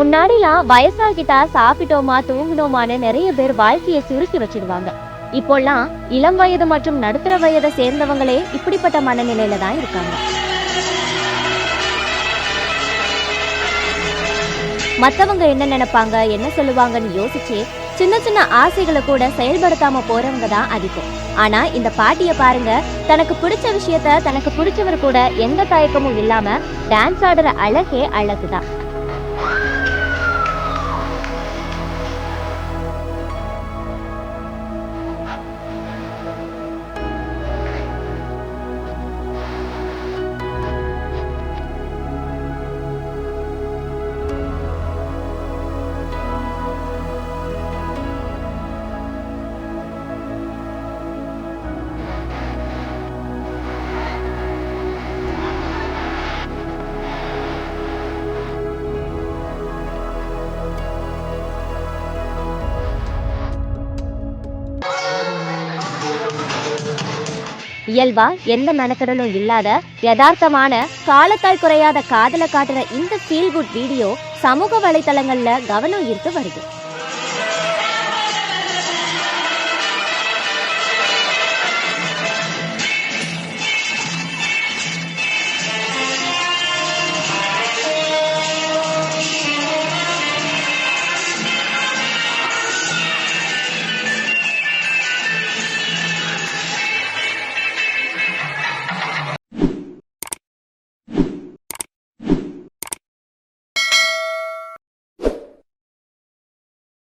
முன்னாடிலாம் வயசாகிட்டா சாப்பிட்டோமா தூங்கினோமான்னு நிறைய பேர் வாழ்க்கையை சுருக்கி வச்சிருவாங்க. இப்போல்லாம் இளம் வயது மற்றும் நடுத்தர வயதை சேர்ந்தவங்களே இப்படிப்பட்ட மனநிலையில தான் இருக்காங்க. மத்தவங்க என்ன நினைப்பாங்க, என்ன சொல்லுவாங்கன்னு யோசிச்சு சின்ன சின்ன ஆசைகளை கூட செயல்படுத்தாம போறவங்க தான் அதிகம். ஆனா இந்த பாட்டிய பாருங்க, தனக்கு பிடிச்ச விஷயத்த தனக்கு பிடிச்சவர் கூட எந்த தயக்கமும் இல்லாம டான்ஸ் ஆடுற அழகே அழகுதான். இயல்பா எந்த மெனக்கடலும் இல்லாத யதார்த்தமான காலத்தால் குறையாத காதலை காட்டுற இந்த ஃபீல் குட் வீடியோ சமூக வலைத்தளங்கள்ல கவனம் ஈர்த்து வருது.